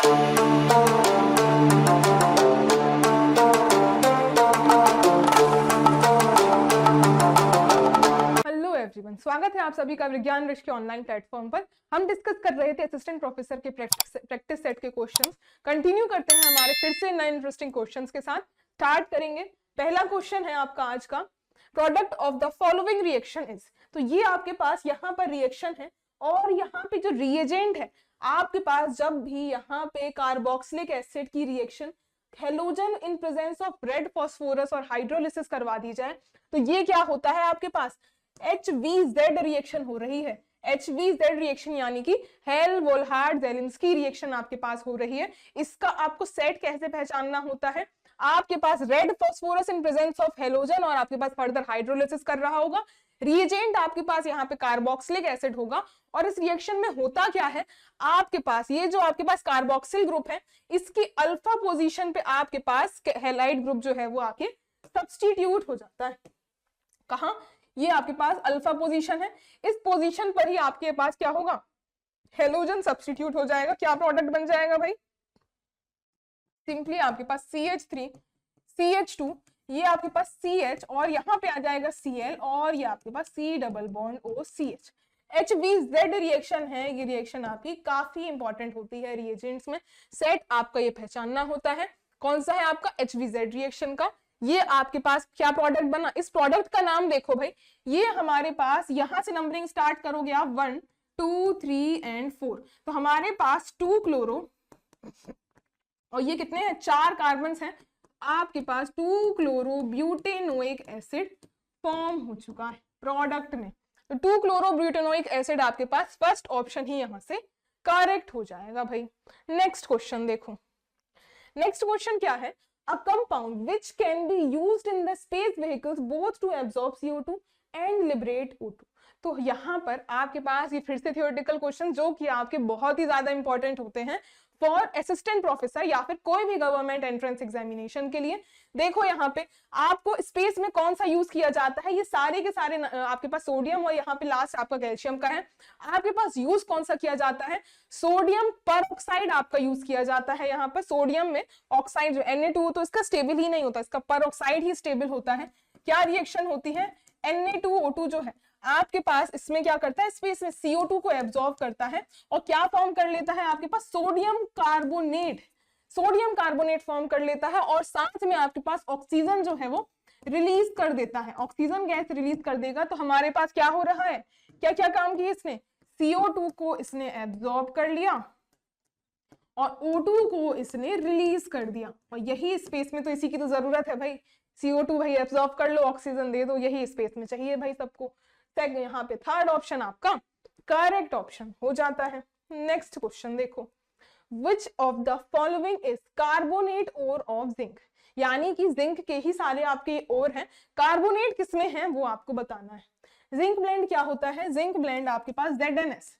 Everyone, स्वागत है आप सभी का विज्ञान वृक्ष के ऑनलाइन प्लेटफॉर्म पर। हम डिस्कस कर रहे थे असिस्टेंट प्रोफेसर के प्रैक्टिस सेट के क्वेश्चंस। कंटिन्यू करते हैं हमारे फिर से नए इंटरेस्टिंग क्वेश्चंस के साथ। स्टार्ट करेंगे। पहला क्वेश्चन है आपका आज का, product of the following reaction is. तो ये आपके पास यहाँ पर रिएक्शन है और यहाँ पे जो रिएजेंट है आपके पास, जब भी यहाँ पे कार्बोक्सिलिक एसिड की reaction halogen in presence of red phosphorus और हाइड्रोलिसिस करवा दी जाए तो ये क्या होता है, आपके पास HVZ रिएक्शन हो रही है। HVZ रिएक्शन यानी कि हेल वोल्हार्ड जेलिंस्की रिएक्शन आपके पास हो रही है। इसका आपको सेट कैसे पहचानना होता है, आपके पास red phosphorus in presence of halogen और आपके पास फर्दर हाइड्रोलिसिस कर रहा होगा। रिएजेंट आपके पास यहाँ पे कार्बोक्सिलिक एसिड होगा और इस रिएक्शन में होता क्या है, आपके पास ये जो आपके पास कार्बोक्सिल ग्रुप है इसकी अल्फा पोजीशन पे आपके पास हैलाइड ग्रुप जो है वो आके सब्स्टिट्यूट हो जाता है। कहां, ये आपके पास अल्फा पोजीशन है, इस पोजीशन पर ही आपके पास क्या होगा, हेलोजन सब्स्टिट्यूट हो जाएगा। क्या प्रोडक्ट बन जाएगा भाई, सिंपली आपके पास CH3 CH2, ये आपके पास CH और यहाँ पे आ जाएगा Cl और ये आपके पास C double bond OCH। HVZ reaction है, ये रिएक्शन आपकी काफी इंपॉर्टेंट होती है रिएजेंट्स में। सेट आपका ये पहचानना होता है। कौन सा है आपका HVZ रिएक्शन का, ये आपके पास क्या प्रोडक्ट बना। इस प्रोडक्ट का नाम देखो भाई, ये हमारे पास यहां से नंबरिंग स्टार्ट करोगे आप 1 2 3 एंड 4, तो हमारे पास 2 क्लोरो और ये कितने हैं, 4 कार्बन्स हैं। आपके पास 2 क्लोरो ब्यूटेनोइक एसिड फॉर्म हो चुका है प्रोडक्ट में। तो 2 क्लोरो ब्यूटेनोइक एसिड आपके पास फर्स्ट ऑप्शन ही यहां से करेक्ट हो जाएगा भाई। नेक्स्ट क्वेश्चन देखो, नेक्स्ट क्वेश्चन क्या है, a compound which can be used in the space vehicles both to absorb CO2 and liberate O2। तो यहाँ पर आपके पास ये फिर से थियोरेटिकल क्वेश्चन जो कि आपके बहुत ही ज्यादा इंपॉर्टेंट होते हैं फॉर असिस्टेंट प्रोफेसर या फिर कोई भी गवर्नमेंट एंट्रेंस एग्जामिनेशन के लिए। देखो यहाँ पे आपको स्पेस में कौन सा यूज किया जाता है, ये सारे के सारे आपके पास सोडियम और यहाँ पे लास्ट आपका कैल्शियम का है। आपके पास यूज कौन सा किया जाता है, सोडियम पर ऑक्साइड आपका यूज किया जाता है। यहाँ पर सोडियम में ऑक्साइड जो Na2 तो इसका स्टेबल ही नहीं होता, इसका पर ऑक्साइड ही स्टेबल होता है। क्या रिएक्शन होती है, Na2O2 जो है आपके पास इसमें क्या करता है, स्पेस में CO2 को एब्जॉर्ब करता है और क्या फॉर्म कर लेता है, आपके पास सोडियम कार्बोनेट फॉर्म कर लेता है और साथ में आपके पास ऑक्सीजन जो है वो रिलीज कर देता है। ऑक्सीजन गैस रिलीज कर देगा तो हमारे पास क्या हो रहा है, क्या क्या काम किए इसने, CO2 को इसने एब्जॉर्ब कर लिया और O2 को इसने रिलीज कर दिया। और यही स्पेस में तो इसी की तो जरूरत है भाई, CO2 भाई एब्जॉर्ब कर लो, ऑक्सीजन दे दो, यही स्पेस में चाहिए भाई सबको। यहाँ पे थर्ड ऑप्शन आपका करेक्ट ऑप्शन हो जाता है। नेक्स्ट क्वेश्चन देखो, which of the following is carbonate ore of zinc. यानी कि जिंक के ही सारे आपके ओर हैं, कार्बोनेट किसमें है वो आपको बताना है। जिंक ब्लेंड क्या होता है, जिंक ब्लेंड आपके पास ZnS,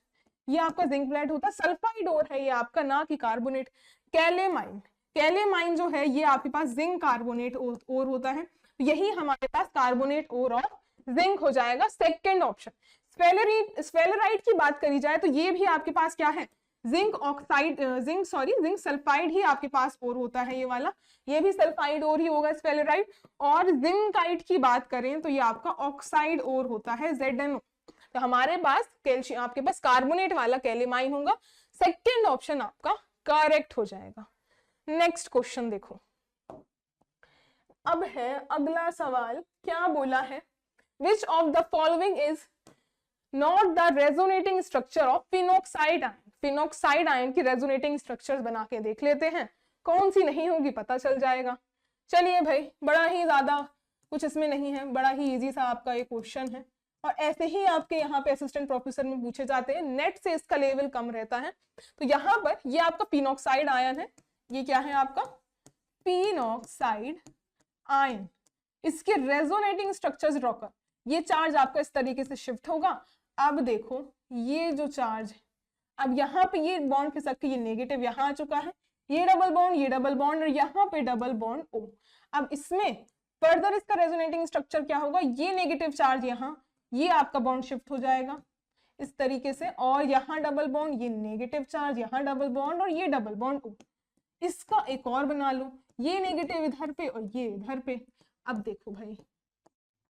ये आपका जिंक ब्लेंड होता है। सल्फाइड ओर है ये आपका, ना कि कार्बोनेट। कैलेमाइन जो है ये आपके पास जिंक कार्बोनेट ओर होता है, यही हमारे पास कार्बोनेट ओर ऑफ जिंक हो जाएगा, सेकंड ऑप्शन। स्फेलेराइट की बात करी जाए तो ये भी आपके पास क्या है, जिंक सल्फाइड ही आपके पास ओर होता है, ये वाला ये भी सल्फाइड ओर ही होगा स्फेलेराइट। और जिंकाइट की बात करें तो ये आपका ऑक्साइड ओर होता है ZnO। तो हमारे पास कैल्शियम आपके पास कार्बोनेट वाला कैलेमाइन होगा, सेकंड ऑप्शन आपका करेक्ट हो जाएगा। नेक्स्ट क्वेश्चन देखो, अब है अगला सवाल, क्या बोला है, which of the following is not the resonating structure of phenoxide ion। Phenoxide ion की रेजोनेटिंग स्ट्रक्चर्स बना के देख लेते हैं, कौन सी नहीं होगी पता चल जाएगा। चलिए भाई, बड़ा ही ज्यादा कुछ इसमें नहीं है, बड़ा ही इजी सा आपका ये क्वेश्चन है और ऐसे ही आपके यहाँ पे असिस्टेंट प्रोफेसर में पूछे जाते हैं, नेट से इसका लेवल कम रहता है। तो यहाँ पर ये आपका फिनोक्साइड आयन है, ये क्या है आपका फिनोक्साइड आयन, इसके रेजोनेटिंग स्ट्रक्चर्स ड्रॉ कर, ये चार्ज आपका इस तरीके से शिफ्ट होगा। अब देखो ये जो चार्ज है, अब यहाँ पे ये बॉन्ड खिसक के ये नेगेटिव यहाँ आ चुका है, ये डबल बॉन्ड और यहाँ पे डबल बॉन्ड O। अब इसमें फर्दर इसका रेजोनेटिंग स्ट्रक्चर क्या होगा, ये नेगेटिव चार्ज यहाँ, ये आपका बॉन्ड शिफ्ट हो जाएगा, इस तरीके से, और यहाँ डबल बॉन्ड, ये नेगेटिव चार्ज, यहाँ डबल बॉन्ड और ये डबल बॉन्ड O। इसका एक और बना लो, ये नेगेटिव इधर पे और ये इधर पे। अब देखो भाई,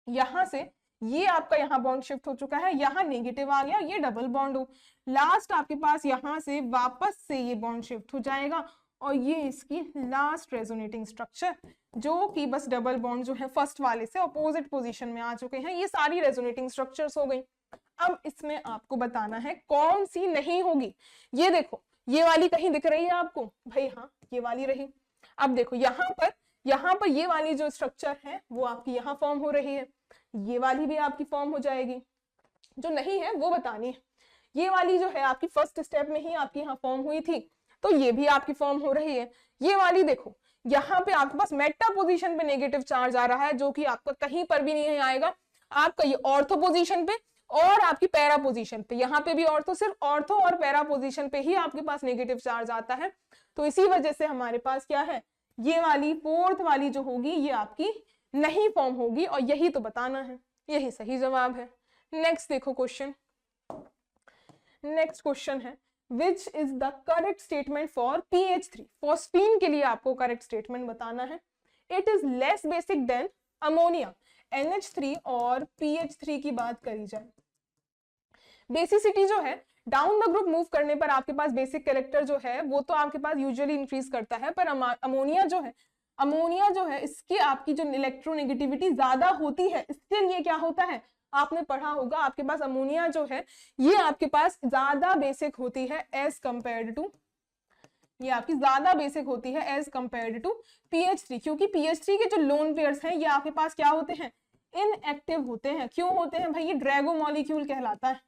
यहां से ये आपका यहाँ बॉन्ड शिफ्ट हो चुका है, यहाँ नेगेटिव आ गया, ये डबल बॉन्ड हो, लास्ट आपके पास यहाँ से वापस से ये बॉन्ड शिफ्ट हो जाएगा और ये इसकी लास्ट रेजोनेटिंग स्ट्रक्चर, जो कि बस डबल बॉन्ड जो है फर्स्ट वाले से अपोजिट पोजीशन में आ चुके हैं। ये सारी रेजोनेटिंग स्ट्रक्चर्स हो गई। अब इसमें आपको बताना है कौन सी नहीं होगी। ये देखो, ये वाली कहीं दिख रही है आपको भाई? हाँ, ये वाली रही। अब देखो यहाँ पर ये वाली जो स्ट्रक्चर है वो आपकी यहाँ फॉर्म हो रही है, ये वाली भी आपकी फॉर्म हो जाएगी। जो नहीं है वो बतानी है। ये वाली जो है आपकी फर्स्ट स्टेप में ही आपकी यहाँ फॉर्म हुई थी, तो ये भी आपकी फॉर्म हो रही है। ये वाली देखो, यहाँ पे आपके पास मेटा पोजीशन पे नेगेटिव चार्ज आ रहा है, जो कि आपका कहीं पर भी नहीं आएगा। आपका ये ऑर्थो पोजीशन पे और आपकी पैरा पोजीशन पे, यहाँ पे भी ऑर्थो, सिर्फ ऑर्थो और पैरा पोजीशन पे ही आपके पास नेगेटिव चार्ज आता है। तो इसी वजह से हमारे पास क्या है, ये वाली फोर्थ वाली जो होगी ये आपकी नहीं फॉर्म होगी, और यही तो बताना है, यही सही जवाब है। नेक्स्ट देखो क्वेश्चन, नेक्स्ट क्वेश्चन है which is the correct statement for PH3। Phosphine के लिए आपको करेक्ट स्टेटमेंट बताना है। It is less basic than ammonia, NH3 और PH3 की बात करी जाए। बेसिसिटी जो है, डाउन द ग्रुप मूव करने पर आपके पास बेसिक कैरेक्टर जो है वो तो आपके पास यूजुअली इंक्रीज करता है, पर अमोनिया जो है इसकी आपकी जो इलेक्ट्रोनेगेटिविटी ज्यादा होती है, इसके लिए क्या होता है, आपने पढ़ा होगा, आपके पास अमोनिया जो है ये आपके पास ज्यादा बेसिक होती है एज कंपेयर्ड टू, ये आपकी ज्यादा बेसिक होती है एज कंपेयर्ड टू PH3, क्योंकि PH3 के जो लोन पेयर्स हैं ये आपके पास क्या होते हैं, इनएक्टिव होते हैं। क्यों होते हैं भाई? ये ड्रैगो मॉलिक्यूल कहलाता है,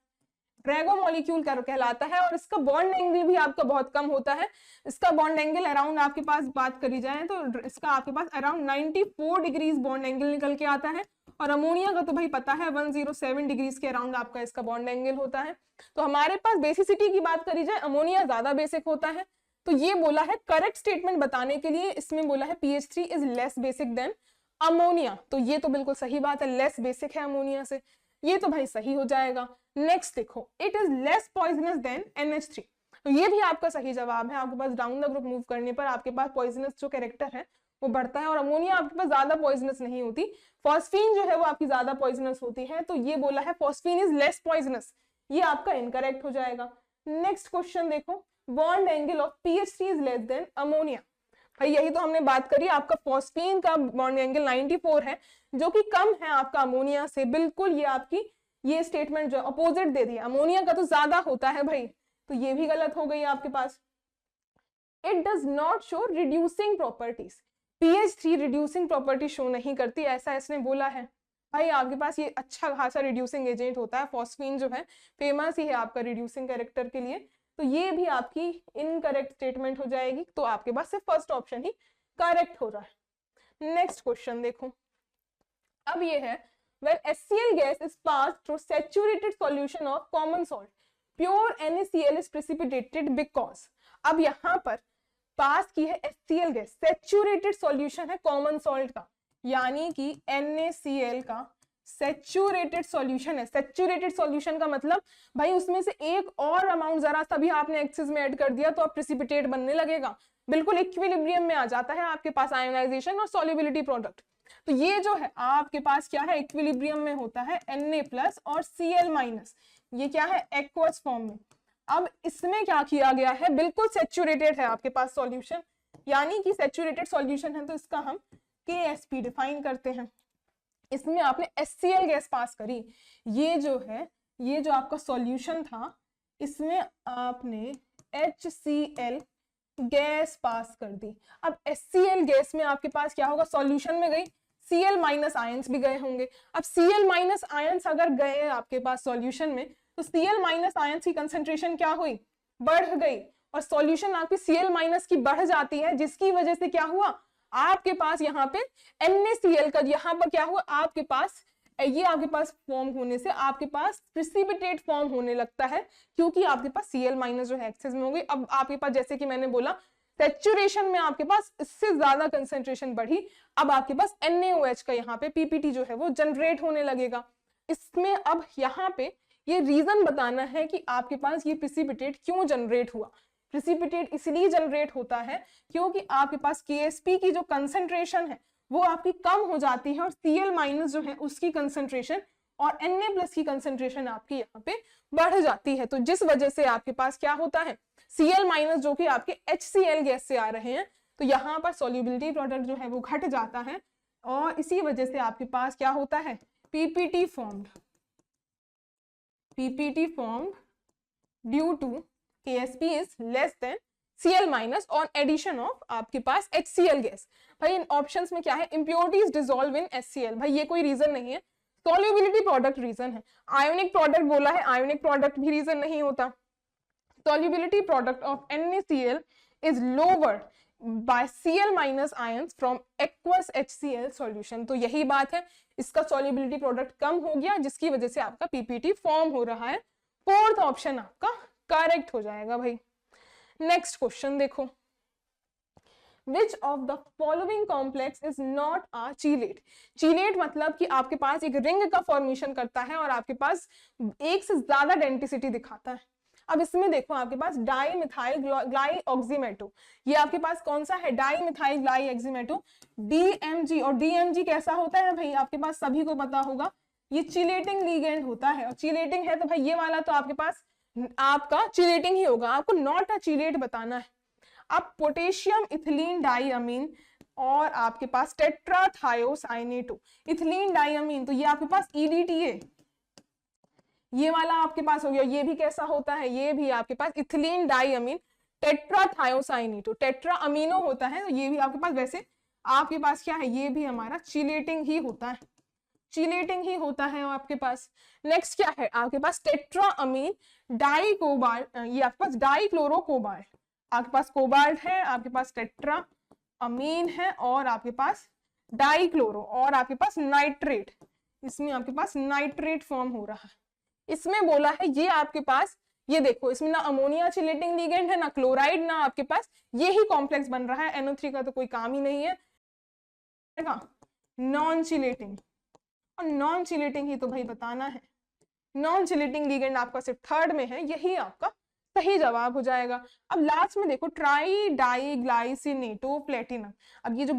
ड्रैगो मॉलिक्यूल कहलाता है, और इसका बॉन्ड एंगल भी आपका बहुत कम होता है। इसका बॉन्ड एंगल अराउंड आपके पास बात करी जाए तो इसका आपके पास अराउंड 94 डिग्रीज बॉन्ड एंगल निकल के आता है, और अमोनिया का तो भाई पता है 107 डिग्रीज के अराउंड आपका इसका बॉन्ड एंगल होता है। तो हमारे पास बेसिसिटी की बात करी जाए, अमोनिया ज्यादा बेसिक होता है। तो ये बोला है करेक्ट स्टेटमेंट बताने के लिए, इसमें बोला है PH3 is less basic than ammonia, तो ये तो बिल्कुल सही बात है, लेस बेसिक है अमोनिया से, ये तो भाई सही हो जाएगा। नेक्स्ट देखो, it is less poisonous than NH3, तो ये भी आपका सही जवाब है। आपके पास डाउन द ग्रुप मूव करने पर आपके पास पॉइजनस जो कैरेक्टर है वो बढ़ता है, और अमोनिया आपके पास ज्यादा पॉइजनस नहीं होती। फॉस्फीन जो है वो आपकी ज्यादा पॉइजनस होती है, तो ये बोला है फॉस्फीन इज लेस पॉइजनस, ये आपका इनकरेक्ट हो जाएगा। नेक्स्ट क्वेश्चन देखो, bond angle of PH3 is less than ammonia. भाई यही तो हमने बात करी, आपका फॉस्फीन का बॉन्ड एंगल 94 है, जो कि कम है आपका अमोनिया से। बिल्कुल ये आपकी ये स्टेटमेंट जो अपोजिट दे दिया, अमोनिया का तो ज्यादा होता है भाई, तो ये भी गलत हो गई आपके पास। It does not show reducing properties, PH3 reducing property show नहीं करती, ऐसा इसने बोला है। भाई आपके पास ये अच्छा खासा रिड्यूसिंग एजेंट होता है, फॉस्फीन जो है फेमस ही है आपका रिड्यूसिंग कैरेक्टर के लिए, तो ये भी आपकी इनकरेक्ट स्टेटमेंट हो जाएगी। तो आपके पास सिर्फ फर्स्ट ऑप्शन ही करेक्ट हो रहा है। नेक्स्ट क्वेश्चन देखो, अब ये है when HCl gas is passed through saturated solution of common salt, pure NaCl is precipitated because, अब यहाँ पर पास की है HCl गैस, सैचुरेटेड सॉल्यूशन है कॉमन सॉल्ट का, यानी कि NaCl का सैचुरेटेड सॉल्यूशन है। सैचुरेटेड सॉल्यूशन का मतलब भाई उसमें से एक और अमाउंट जरा सा भी आपने एक्सेस में ऐड कर दिया तो अब प्रेसिपिटेट बनने लगेगा, बिल्कुल इक्विलिब्रियम में आ जाता है आपके पास आयोनाइजेशन और सॉल्युबिलिटी प्रोडक्ट। तो ये जो है आपके पास क्या है, इक्विलिब्रियम में होता है Na+ और Cl-, ये क्या है, एक्वस फॉर्म में। अब इसमें क्या किया गया है, बिल्कुल सैचुरेटेड है आपके पास सॉल्यूशन, यानी कि सैचुरेटेड सॉल्यूशन है तो इसका हम KSP डिफाइन करते हैं। इसमें आपने HCl गैस पास करी, ये जो है ये जो आपका सॉल्यूशन था इसमें आपने HCl गैस पास कर दी। अब HCl गैस में आपके पास क्या होगा, सॉल्यूशन में गई Cl- आयंस भी गए होंगे। अब Cl- आयंस अगर गए आपके पास सॉल्यूशन में तो Cl- आयंस की कंसेंट्रेशन क्या हुई, बढ़ गई, और सॉल्यूशन आपकी Cl- की बढ़ जाती है, जिसकी वजह से क्या हुआ आपके पास यहाँ पे NaCl का यहाँ पर क्या हुआ आपके पास, ये आपके पास फॉर्म होने से आपके पास प्रेसिपिटेट फॉर्म होने लगता है, क्योंकि आपके पास Cl- जो है एक्सेस में हो गई। अब आपके पास जैसे कि मैंने बोला सैचुरेशन में आपके पास इससे ज्यादा कंसेंट्रेशन बढ़ी, अब आपके पास NaOH का यहाँ पे PPT जो है वो जनरेट होने लगेगा। इसमें अब यहाँ पे ये रीजन बताना है कि आपके पास ये प्रिसिपिटेट क्यों जनरेट हुआ। प्रिसिपिटेट इसलिए जनरेट होता है क्योंकि आपके पास KSP की जो कंसंट्रेशन है वो आपकी कम हो जाती है और Cl माइनस जो है उसकी कंसंट्रेशन और Na प्लस की कंसंट्रेशन आपकी यहाँ पे बढ़ जाती है। तो जिस वजह से आपके पास क्या होता है, Cl माइनस जो कि आपके HCl गैस से आ रहे हैं, तो यहाँ पर सॉल्युबिलिटी प्रोडक्ट जो है वो घट जाता है और इसी वजह से आपके पास क्या होता है, PPT formed due to KSP is less than Cl minus on addition of आपके पास HCl गैस। भाई इन ऑप्शंस में क्या है, इम्प्योरिटीज डिसॉल्व इन HCl, भाई ये कोई रीजन नहीं है, सॉल्युबिलिटी प्रोडक्ट रीजन है। आयोनिक प्रोडक्ट बोला है, आयोनिक प्रोडक्ट भी रीजन नहीं होता। Solubility product of NaCl is lower by Cl minus ions from aqueous HCl solution. तो यही बात है, इसका सॉल्युबिलिटी प्रोडक्ट कम हो गया जिसकी वजह से आपका PPT फॉर्म हो रहा है। फोर्थ ऑप्शन आपका करेक्ट हो जाएगा भाई। नेक्स्ट क्वेश्चन देखो, Which of the following complex is not a chelate? चीलेट मतलब कि आपके पास एक रिंग का फॉर्मेशन करता है और आपके पास एक से ज्यादा डेंसिटी दिखाता है। अब इसमें देखो आपके पास डाई मिथाइल ग्लाइऑक्सीमेटो, ये आपके पास कौन सा है, डाई मिथाइल ग्लाइऑक्सीमेटो DMG। और DMG कैसा होता है भाई, आपके पास सभी को पता होगा, ये चिलेटिंग लिगेंड होता है। और चिलेटिंग है तो भाई ये वाला तो आपके पास आपका चिलेटिंग ही होगा, आपको नॉट अ चिलेट बताना है। अब पोटेशियम इथिलीन डाइअमीन और आपके पास टेट्राथायोसाइनेटो, इथिलीन डाइअमीन तो ये आपके पास EDTA, ये वाला आपके पास हो गया। ये भी कैसा होता है, ये भी आपके पास इथिलीन डाइअमीन टेट्राथायोसाइनेटो, टेट्रा अमीनो होता है, तो ये भी आपके पास, वैसे आपके पास क्या है, ये भी हमारा चिलेटिंग ही होता है, चिलेटिंग ही होता है आपके पास। नेक्स्ट क्या है आपके पास, टेट्रा अमीन डाई कोबाल्ट, ये आपके पास डाई क्लोरो कोबाल्ट, आपके पास कोबाल्ट है, आपके पास टेट्रा अमीन है और आपके पास डाई क्लोरो और आपके पास नाइट्रेट, इसमें आपके पास नाइट्रेट फॉर्म हो रहा है। इसमें बोला है ये आपके पास, ये देखो इसमें ना अमोनिया चिलेटिंग लिगेंड है, ना क्लोराइड, ना आपके पास ये ही कॉम्प्लेक्स बन रहा है। NO3 का तो कोई काम ही नहीं है, नॉन चिलेटिंग, और नॉन चिलेटिंग ही तो भाई बताना है। नॉन चिलेटिंग लिगेंड आपका सिर्फ थर्ड में है, यही आपका सही जवाब हो जाएगा। अब लास्ट में देखो ट्राई डाई ग्लाइसिनेटो प्लेटिनम, अब ये जो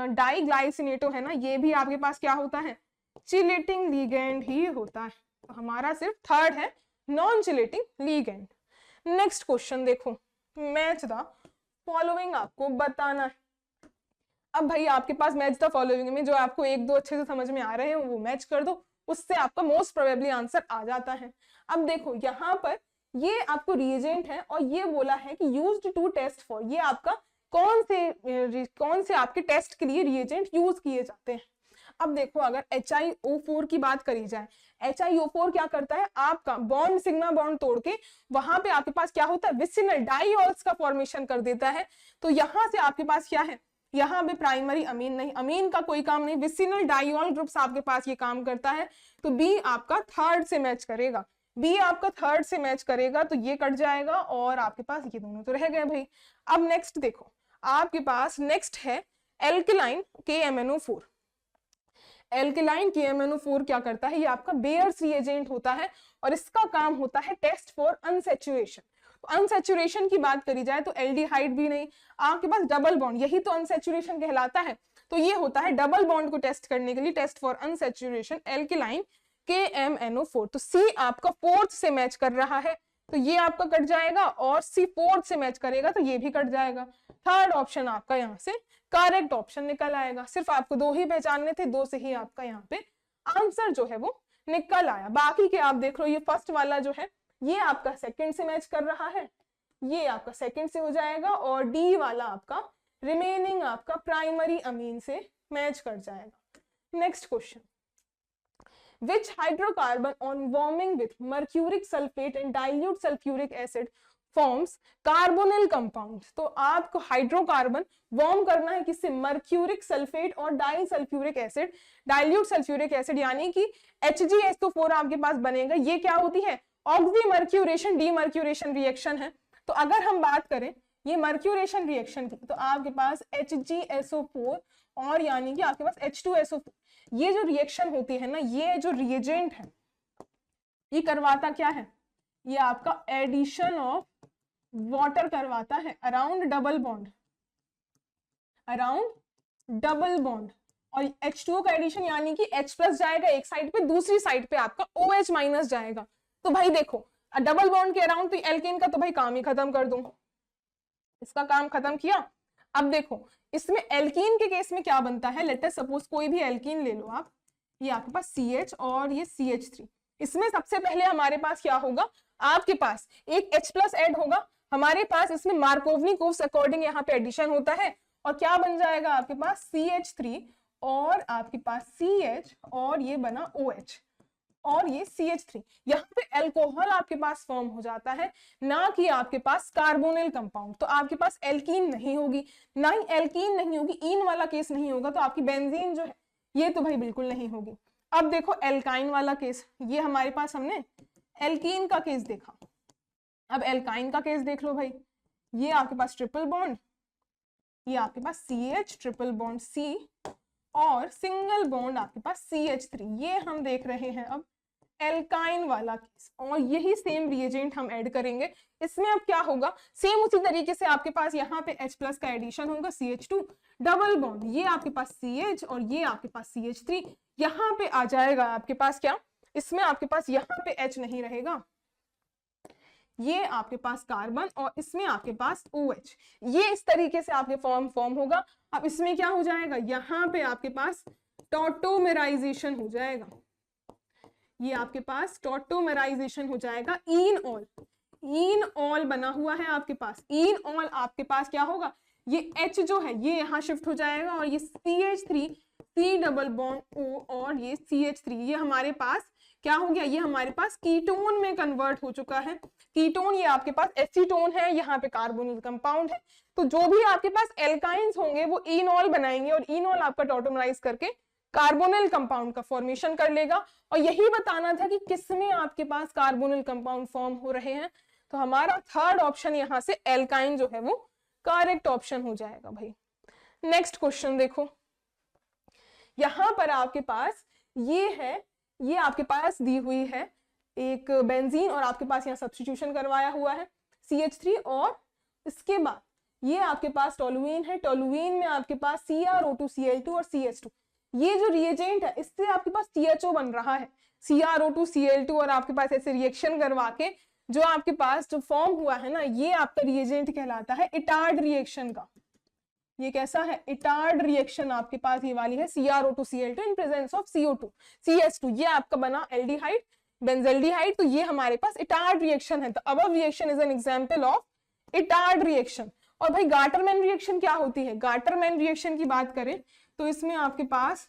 डाई ग्लाइसिनेटो है ना, ये भी आपके पास क्या होता है, चिलेटिंग लिगेंड ही होता है। तो हमारा सिर्फ थर्ड है non chelating ligand. Next question देखो, मैच द फॉलोइंग आपको बताना है। अब भाई आपके पास मैच द फॉलोइंग में जो आपको एक दो अच्छे से समझ में आ रहे हैं वो मैच कर दो, उससे आपका मोस्ट प्रोबेबली आंसर आ जाता है। अब देखो यहाँ पर ये आपको रिएजेंट है और ये बोला है कि यूज्ड टू टेस्ट फॉर, ये आपका कौन से आपके टेस्ट के लिए रिएजेंट यूज किए जाते हैं। अब देखो अगर HiO4 की बात करी जाए, HiO4 क्या करता है, आपका बॉन्ड सिग्मा बॉन्ड तोड़ के वहां पे आपके पास क्या होता है, विसिनल डाईऑल्स का फॉर्मेशन कर देता है। तो यहां से आपके पास क्या है, यहाँ पे प्राइमरी अमीन नहीं, अमीन का कोई काम नहीं, विसिनल डाईऑल ग्रुप्स आपके पास ये काम करता है। तो बी आपका थर्ड से मैच करेगा, बी आपका थर्ड से मैच करेगा, तो ये कट जाएगा और आपके पास ये दोनों तो रह गए भाई। अब नेक्स्ट देखो आपके पास नेक्स्ट है एल्केलाइन KMnO4। एल्केलाइन KMnO4 क्या करता है, ये आपका बेयर्स रिएजेंट होता है और इसका काम होता है टेस्ट फॉर अनसैचुरेशन। अनसैचुरेशन की बात करी जाए तो एल्डिहाइड भी नहीं, आपके पास डबल बॉन्ड, यही तो अनसैचुरेशन कहलाता है। तो ये होता है डबल बॉन्ड को टेस्ट करने के लिए test for unsaturation alkaline KMnO4। तो सी आपका फोर्थ से मैच कर रहा है, तो ये आपका कट जाएगा और सी फोर्थ से मैच करेगा तो ये भी कट जाएगा। थर्ड ऑप्शन आपका यहाँ से करेक्ट ऑप्शन निकल आएगा। सिर्फ आपको दो ही पहचानने थे, दो से ही आपका यहाँ पे आंसर जो है वो निकल आया। बाकी के आप देख लो, ये फर्स्ट वाला जो है ये आपका सेकंड से मैच कर रहा है, ये आपका सेकंड से हो जाएगा और डी वाला आपका रिमेनिंग आपका प्राइमरी अमीन से मैच कर जाएगा। Next question, which hydrocarbon on warming with mercuric sulfate and dilute sulfuric acid forms carbonyl compounds। तो आपको हाइड्रोकार्बन वार्म करना है किससे, मर्क्यूरिक सल्फेट और di sulphuric acid, dilute sulphuric acid, यानी कि HgSO4 आपके पास बनेगा। ये क्या होती है, ऑक्सीमर्क्यूरेशन डीमर्क्यूरेशन रिएक्शन है। तो अगर हम बात करें ये मर्क्यूरेशन रिएक्शन की, तो आपके पास HgSO4 और यानी कि आपके पास H2SO4, ये जो रिएक्शन होती है ना, ये जो रिएजेंट है ये करवाता क्या है, ये आपका एडिशन ऑफ वाटर करवाता है around double bond, around double bond. और H2O का एडिशन यानी कि H प्लस जाएगा एक साइड पे, दूसरी साइड पे आपका OH माइनस जाएगा। तो भाई देखो डबल बॉन्ड के अराउंड तो एल्केन का तो भाई काम ही खत्म कर दूं, इसका काम खत्म किया। अब देखो इसमें एल्कीन के केस में क्या बनता है, लेट अस सपोज कोई भी एल्कीन ले लो आप, ये आपके पास CH और ये CH3, इसमें सबसे पहले हमारे पास क्या होगा, आपके पास एक H प्लस ऐड होगा, हमारे पास इसमें मार्कोवनी-कोव्स अकॉर्डिंग यहाँ पे एडिशन होता है और क्या बन जाएगा आपके पास CH3 और आपके पास CH और ये बना OH और ये CH3। यहाँ पे अल्कोहल आपके पास फॉर्म हो जाता है, ना कि आपके पास कार्बोनिल कंपाउंड। तो आपके पास एल्कीन नहीं होगी, ना ही एल्कीन नहीं होगी, इन वाला केस नहीं होगा, तो आपकी बेंजीन जो है ये तो भाई बिल्कुल नहीं होगी। अब देखो एल्काइन वाला केस, ये हमारे पास हमने एल्कीन का केस देखा, अब एल्काइन का केस देख लो भाई, ये आपके पास ट्रिपल बॉन्ड, ये आपके पास CH ट्रिपल बॉन्ड C और सिंगल बॉन्ड आपके पास CH3, ये हम देख रहे हैं अब एल्काइन वाला केस। और यही सेम रिएजेंट हम ऐड करेंगे इसमें। अब क्या होगा, सेम उसी तरीके से आपके पास यहाँ पे H प्लस का एडिशन होगा, CH2 डबल बॉन्ड, ये आपके पास CH और ये आपके पास CH3, यहाँ पे आ जाएगा आपके पास क्या, इसमें आपके पास यहाँ पे H नहीं रहेगा, ये आपके पास कार्बन और इसमें आपके पास OH, ये इस तरीके से आपके फॉर्म होगा। अब इसमें क्या हो जाएगा, यहाँ पे आपके पास टॉटोमेराइजेशन हो जाएगा, ये आपके पास टॉटोमेराइजेशन हो जाएगा, इन ऑल बना हुआ है आपके पास, इन ऑल आपके पास क्या होगा, ये H जो है ये यहाँ शिफ्ट हो जाएगा और ये CH3 C double bond O और ये CH3, ये हमारे पास क्या हो गया, ये हमारे पास कीटोन में कन्वर्ट हो चुका है। कीटोन ये आपके पास एसीटोन है, यहाँ पे कार्बोनिल कंपाउंड है, तो जो भी आपके पास एल्काइंस होंगे वो इनॉल बनाएंगे और इनॉल आपका टॉटोमराइज करके कार्बोनिल कंपाउंड का फॉर्मेशन कर लेगा। और यही बताना था कि किसमें आपके पास कार्बोनिल कंपाउंड फॉर्म हो रहे हैं, तो हमारा थर्ड ऑप्शन यहाँ से एल्काइन जो है वो करेक्ट ऑप्शन हो जाएगा भाई। नेक्स्ट क्वेश्चन देखो, यहां पर आपके पास ये है, ये आपके पास दी हुई है एक बेंजीन और आपके पास यहाँ सब्स्टिट्यूशन करवाया हुआ है CH3 और इसके बाद ये आपके पास टोलुइन है, टोलुइन में आपके पास CrO2 Cl2 और CH2, ये जो रिएजेंट है इससे आपके पास THO बन रहा है, CrO2 Cl2 और आपके पास ऐसे रिएक्शन करवा के जो आपके पास जो फॉर्म हुआ है ना, ये आपका रिएजेंट कहलाता है इटार्ड रिएक्शन का। ये कैसा है, इटार्ड रिएक्शन आपके पास ये वाली है, CrO2 Cl2 in presence of CO2 CH2, ये आपका बना एल्डिहाइड बेंजल्डिहाइड, तो ये हमारे पास इटार्ड रिएक्शन है। तो above reaction is an example of Etard reaction. और भाई गाटरमैन रिएक्शन क्या होती है, गाटरमैन रिएक्शन की बात करें तो इसमें आपके पास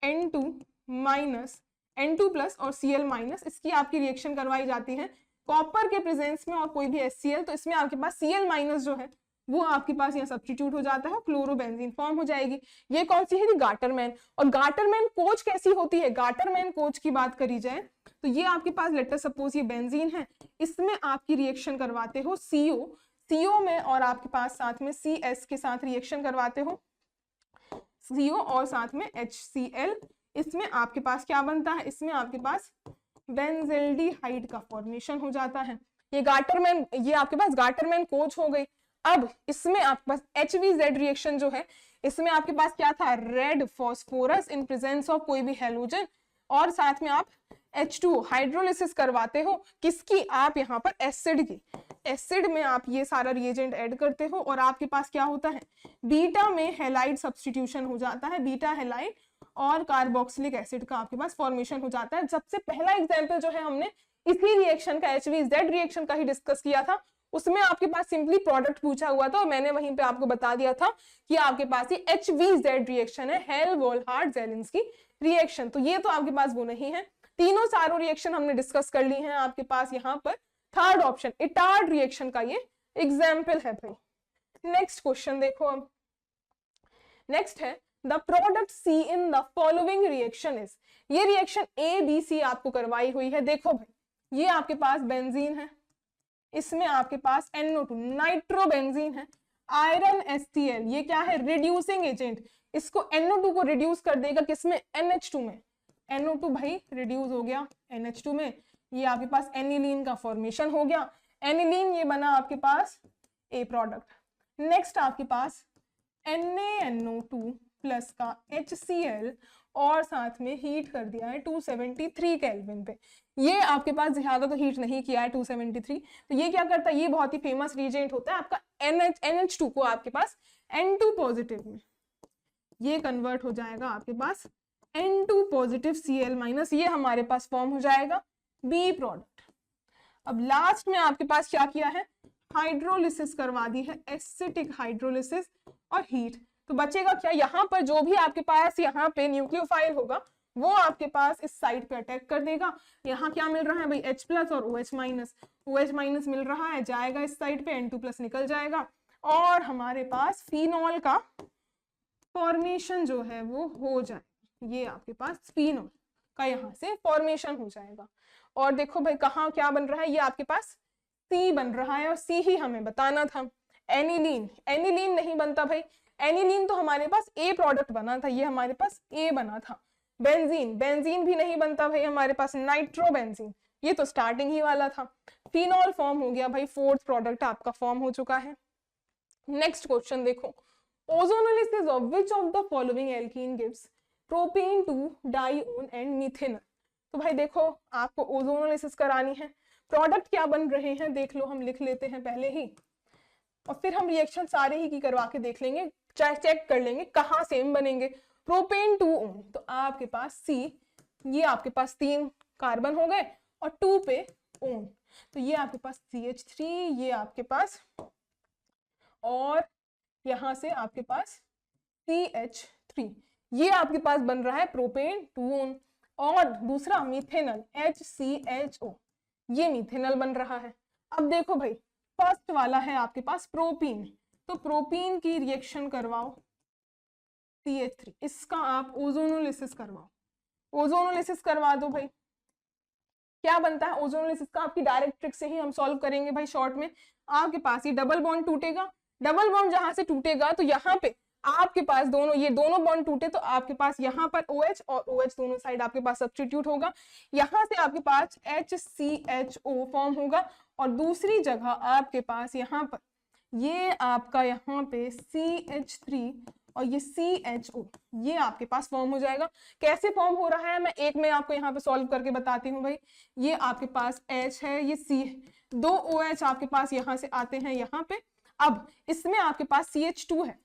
N2 माइनस N2 प्लस और Cl माइनस, इसकी आपकी रिएक्शन करवाई जाती है कॉपर के प्रेजेंस में और कोई भी HCl, तो इसमें आपके पास Cl माइनस जो है वो आपके पास यहाँ सब्स्टिट्यूट हो जाता है, क्लोरोबेंजीन फॉर्म हो जाएगी। ये कौन सी है, गाटरमैन। और गाटरमैन कोच कैसी होती है, गाटरमैन कोच की बात करी जाए तो ये आपके पास लेट अस सपोज ये बेंजीन है, इसमें आपकी रिएक्शन करवाते हो CO में और आपके पास साथ में CS के साथ रिएक्शन करवाते हो CO और साथ में HCl, इसमें आपके पास क्या बनता है, इसमें आपके पास बेंजल्डिहाइड का फॉर्मेशन हो जाता है। ये गाटरमैन, ये आपके पास गाटरमैन कोच हो गई। अब इसमें आपके पास HVZ रिएक्शन जो है, इसमें आपके पास क्या था, red phosphorus in presence of कोई भी हेलोजन और साथ में आप H2O हाइड्रोलिसिस करवाते हो, किसकी, आप यहाँ पर एसिड की, एसिड में आप ये सारा रिएजेंट ऐड करते हो और आपके पास क्या होता है, बीटा में हेलाइड सब्स्टिट्यूशन हो जाता है, बीटा हेलाइड और कार्बोक्सिलिक एसिड का आपके पास फॉर्मेशन हो जाता है। सबसे पहला एग्जाम्पल जो है हमने इसी रिएक्शन का HVZ रिएक्शन का ही डिस्कस किया था, उसमें आपके पास सिंपली प्रोडक्ट पूछा हुआ था और मैंने वहीं पे आपको बता दिया था कि आपके पास ये HVZ रिएक्शन है, हेल-वोल्हार्ड-ज़ेलिंस्की रिएक्शन। तो ये तो आपके पास वो नहीं है, तीनों चारों रिएक्शन हमने डिस्कस कर ली हैं। आपके पास यहाँ पर थर्ड ऑप्शन इटार्ड रिएक्शन का ये एग्जाम्पल है भाई। नेक्स्ट क्वेश्चन देखो, अब नेक्स्ट है the product C in the following reaction is, ये रिएक्शन ABC आपको करवाई हुई है। देखो भाई ये आपके पास बेंजीन है, इसमें आपके पास NO2 नाइट्रोबेंजीन है, आयरन HCl, ये क्या है, रिड्यूसिंग एजेंट, इसको NO2 को रिड्यूस कर देगा किसमें, NH2 में, NO2 भाई रिड्यूस हो गया NH2 में, ये आपके पास एनिलीन का फॉर्मेशन हो गया। एनिलीन ये बना आपके पास ए प्रोडक्ट। नेक्स्ट आपके पास NaNO2 प्लस का HCl और साथ में हीट कर दिया है 273 केल्विन पे। ये आपके पास ज्यादा तो हीट नहीं किया है 273, तो ये क्या करता है, ये बहुत ही फेमस रिएजेंट होता है आपका NH2 को आपके पास N2 पॉजिटिव में ये कन्वर्ट हो जाएगा आपके पास N2 पॉजिटिव Cl माइनस, ये हमारे पास फॉर्म हो जाएगा बी प्रोडक्ट। अब लास्ट में आपके पास क्या किया है, हाइड्रोलिसिस करवा दी है, एसिटिक हाइड्रोलिसिस और हीट। तो बचेगा क्या, यहाँ पर जो भी आपके पास यहाँ पे न्यूक्लियोफाइल होगा वो आपके पास इस साइड पे अटैक कर देगा। यहाँ क्या मिल रहा है भाई, H प्लस और OH माइनस, OH माइनस मिल रहा है, जाएगा इस साइड पे, N2 प्लस निकल जाएगा और हमारे पास फिनॉल का फॉर्मेशन जो है वो हो जाएगा। ये आपके पास फिनॉल का यहाँ से फॉर्मेशन हो जाएगा। और देखो भाई कहाँ क्या बन रहा है, ये आपके पास C बन रहा है और C ही हमें बताना था। एनिलीन, एनिलीन नहीं बनता भाई, एनिलीन तो हमारे पास A प्रोडक्ट बना था, ये हमारे पास A बना था। बेंजीन, बेंजीन भी नहीं बनता भाई हमारे पास, नाइट्रोबेंजीन, ये तो स्टार्टिंग ही वाला था। फिनॉल फॉर्म हो गया भाई, फोर्थ प्रोडक्ट आपका फॉर्म हो चुका है। नेक्स्ट क्वेश्चन देखो, ozonolysis of which of the following alkene gives propane two dione and methanol. तो भाई देखो आपको ओजोनोलिसिस करानी है, प्रोडक्ट क्या बन रहे हैं देख लो, हम लिख लेते हैं पहले ही और फिर हम रिएक्शन सारे ही की करवा के देख लेंगे, चेक कर लेंगे कहाँ सेम बनेंगे। प्रोपेन 2 ओन, तो आपके पास C, ये आपके पास 3 कार्बन हो गए और 2 पे ओन, तो ये आपके पास CH3, ये आपके पास और यहां से आपके पास CH3, ये आपके पास बन रहा है प्रोपेन 2 ओन। और दूसरा मिथेनॉल HCHO, ये मिथेनॉल बन रहा है। अब देखो भाई फर्स्ट वाला है आपके पास प्रोपीन, तो प्रोपीन की रिएक्शन करवाओ CH3, इसका आप ओजोनोलिसिस करवाओ, ओजोनोलिसिस करवा दो भाई। क्या बनता है ओजोनोलिसिस का, आपकी डायरेक्ट ट्रिक से ही हम सॉल्व करेंगे भाई शॉर्ट में। आपके पास ये डबल बॉन्ड टूटेगा, डबल बॉन्ड जहां से टूटेगा तो यहाँ पे आपके पास दोनों, ये दोनों बॉन्ड टूटे तो आपके पास यहाँ पर OH और OH दोनों साइड आपके पास सब्स्टिट्यूट होगा, यहाँ से आपके पास HCHO फॉर्म होगा और दूसरी जगह आपके पास यहाँ पर ये आपका यहाँ पे CH3 और ये CHO, ये आपके पास फॉर्म हो जाएगा। कैसे फॉर्म हो रहा है मैं एक में आपको यहाँ पे सॉल्व करके बताती हूँ भाई। ये आपके पास H है, ये C है, 2 OH आपके पास यहाँ से आते हैं यहाँ पे। अब इसमें आपके पास CH2 है,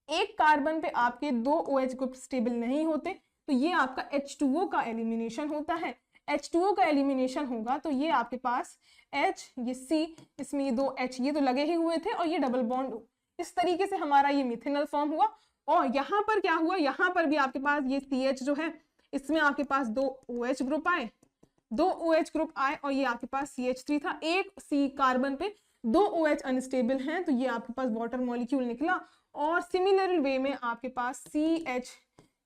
एक कार्बन पे आपके 2 OH ग्रुप स्टेबल नहीं होते, तो ये आपका H2O का एलिमिनेशन होता है। H2O का एलिमिनेशन होगा तो ये आपके पास H, ये C, इसमें ये 2 H ये तो लगे ही हुए थे और ये डबल बॉन्ड, इस तरीके से हमारा ये मिथेनॉल फॉर्म हुआ। और यहाँ पर क्या हुआ, यहाँ पर भी आपके पास ये CH जो है, इसमें आपके पास 2 OH ग्रुप आए, 2 OH ग्रुप आए और ये आपके पास CH3 था, एक C कार्बन पे 2 OH अनस्टेबल हैं, तो ये आपके पास वाटर मॉलिक्यूल निकला। और सिमिलर वे में आपके पास CH,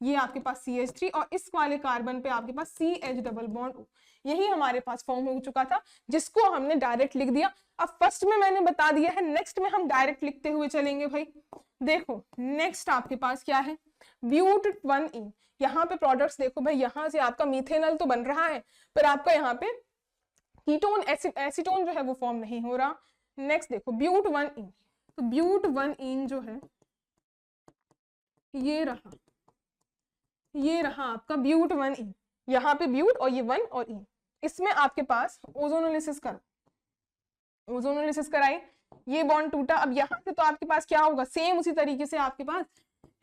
ये आपके पास CH3 और इस वाले कार्बन पे आपके पास CH डबल बॉन्ड, यही हमारे पास फॉर्म हो चुका था जिसको हमने डायरेक्ट लिख दिया। अब फर्स्ट में मैंने बता दिया है, नेक्स्ट में हम डायरेक्ट लिखते हुए चलेंगे भाई। देखो नेक्स्ट आपके पास क्या है, ब्यूट 1E, यहाँ पे प्रोडक्ट्स देखो भाई, यहाँ से आपका मीथेनॉल तो बन रहा है पर आपका यहाँ पे कीटोन एसीटोन जो है वो फॉर्म नहीं हो रहा। नेक्स्ट देखो ब्यूट 1E, तो ब्यूट 1इन जो है ये रहा आपका ब्यूट 1E, यहाँ पे ब्यूट और ये 1 और E, इसमें आपके पास ओजोनोलिसिस करो, ओजोनोलिसिस कराई, ये बॉन्ड टूटा। अब यहाँ से तो आपके पास क्या होगा, सेम उसी तरीके से आपके पास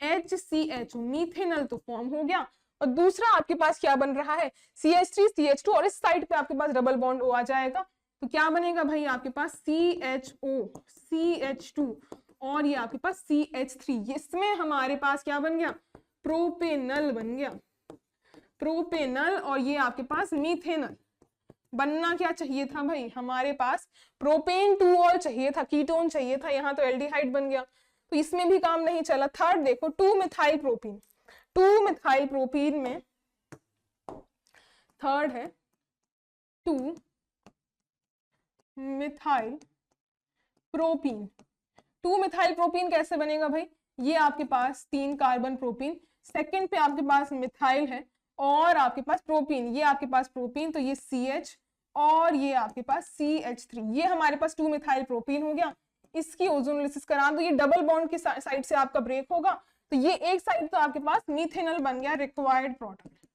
HCHO मीथेनॉल तो फॉर्म हो गया और दूसरा आपके पास क्या बन रहा है CH3 CH2 और इस साइड पे आपके पास डबल बॉन्ड O आ जाएगा, तो क्या बनेगा भाई आपके पास CHO CH2 और ये आपके पास CH3, इसमें हमारे पास क्या बन गया, प्रोपेनल बन गया, प्रोपेनल। और ये आपके पास मीथेनॉल, बनना क्या चाहिए था भाई, हमारे पास प्रोपेन 2 और चाहिए था, कीटोन चाहिए था, यहाँ तो एल्डिहाइड बन गया, तो इसमें भी काम नहीं चला। थर्ड देखो 2 मिथाइल प्रोपीन, 2 मिथाइल प्रोपीन में थर्ड है 2 मिथाइल प्रोपीन। 2 मिथाइल प्रोपीन कैसे बनेगा भाई, ये आपके पास 3 कार्बन प्रोपीन, सेकंड पे आपके पास मिथाइल है और आपके पास प्रोपीन, ये आपके पास प्रोपीन, तो ये CH और ये आपके पास CH3, ये हमारे पास 2 मिथाइल प्रोपीन हो गया। इसकी ओजोनोलिसिस करा दो, ये डबल बॉन्ड की साइड से आपका ब्रेक होगा, तो ये एक साइड तो आपके पास मीथेनॉल बन गया, रिक्वायर्ड प्रोडक्ट।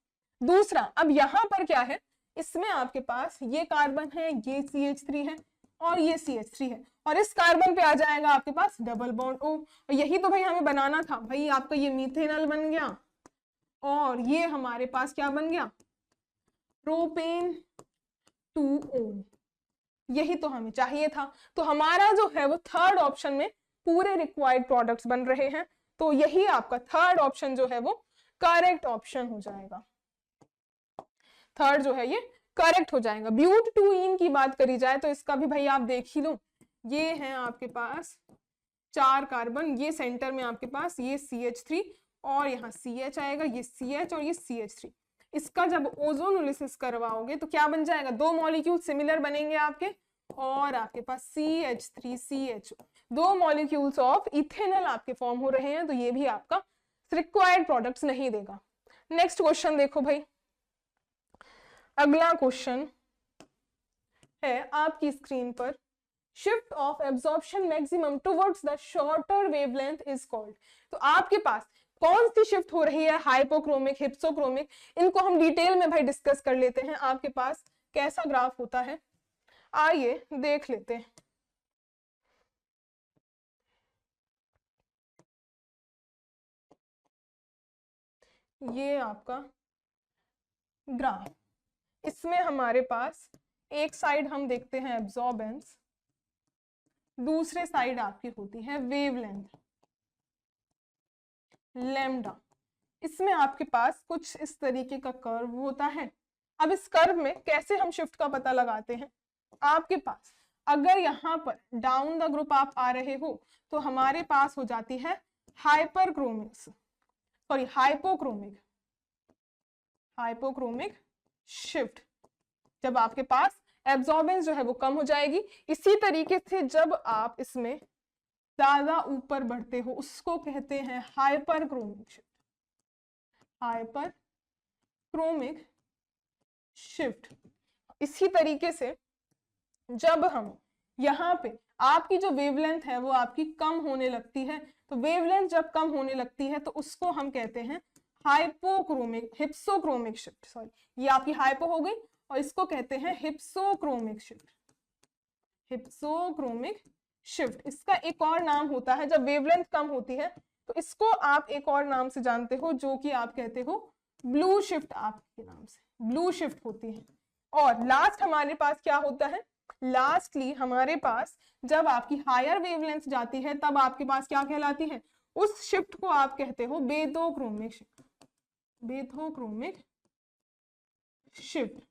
दूसरा, अब यहाँ पर क्या है, इसमें आपके पास ये कार्बन है, ये CH3 है और ये CH3 है, और इस कार्बन पे आ जाएगा आपके पास डबल बॉन्ड O, और यही तो भाई हमें बनाना था भाई, आपका ये मीथेनॉल बन गया और ये हमारे पास क्या बन गया, प्रोपेन 2O, यही तो हमें चाहिए था। तो हमारा जो है वो थर्ड ऑप्शन में पूरे रिक्वायर्ड प्रोडक्ट्स बन रहे हैं, तो यही आपका थर्ड ऑप्शन जो है वो करेक्ट ऑप्शन हो जाएगा, थर्ड जो है ये करेक्ट हो जाएगा। ब्यूट 2ईन की बात करी जाए तो इसका भी भाई आप देख ही लो, ये है आपके पास 4 कार्बन, ये सेंटर में आपके पास ये CH3 और यहाँ CH आएगा, ये CH और ये CH3। इसका जब ओजोनोलिसिस करवाओगे तो क्या बन जाएगा, 2 मॉलिक्यूल सिमिलर बनेंगे आपके, और आपके पास CH3 CH, 2 molecules of ethanol आपके फॉर्म हो रहे हैं, तो ये भी आपका रिक्वायर्ड प्रोडक्ट्स नहीं देगा। नेक्स्ट क्वेश्चन देखो भाई, अगला क्वेश्चन है आपकी स्क्रीन पर, shift of absorption maximum towards the shorter wavelength is called. तो आपके पास कौन सी शिफ्ट हो रही है, हाइपोक्रोमिक, हिप्सोक्रोमिक, इनको हम डिटेल में भाई डिस्कस कर लेते हैं। आपके पास कैसा ग्राफ होता है, आइए देख लेते हैं। ये आपका ग्राफ, इसमें हमारे पास एक साइड हम देखते हैं एब्जॉर्बेंस, दूसरे साइड आपकी होती है वेवलेंथ लैम्डा। इसमें आपके पास कुछ इस तरीके का कर्व होता है। अब इस कर्व में कैसे हम शिफ्ट का पता लगाते हैं, आपके पास अगर यहाँ पर डाउन द ग्रुप आप आ रहे हो तो हमारे पास हो जाती है हाइपोक्रोमिक शिफ्ट, जब आपके पास एब्जॉर्बेंस जो है वो कम हो जाएगी। इसी तरीके से जब आप इसमें ज्यादा ऊपर बढ़ते हो उसको कहते हैं हाइपरक्रोमिक शिफ्ट, हाइपरक्रोमिक शिफ्ट। इसी तरीके से जब हम यहाँ पे आपकी जो वेवलेंथ है वो आपकी कम होने लगती है, तो वेवलेंथ जब कम होने लगती है तो उसको हम कहते हैं हिप्सोक्रोमिक शिफ्ट, सॉरी ये आपकी हाइपो हो गई, और इसको कहते हैं हिप्सोक्रोमिक शिफ्ट। इसका एक और नाम होता है, जब वेवलेंथ कम होती है तो इसको आप एक और नाम से जानते हो, जो कि आप कहते हो ब्लू शिफ्ट, आपके नाम से ब्लू शिफ्ट होती है। और लास्ट हमारे पास क्या होता है, लास्टली हमारे पास जब आपकी हायर वेवलेंथ जाती है तब आपके पास क्या कहलाती है, उस शिफ्ट को आप कहते हो बेथोक्रोमिक शिफ्ट।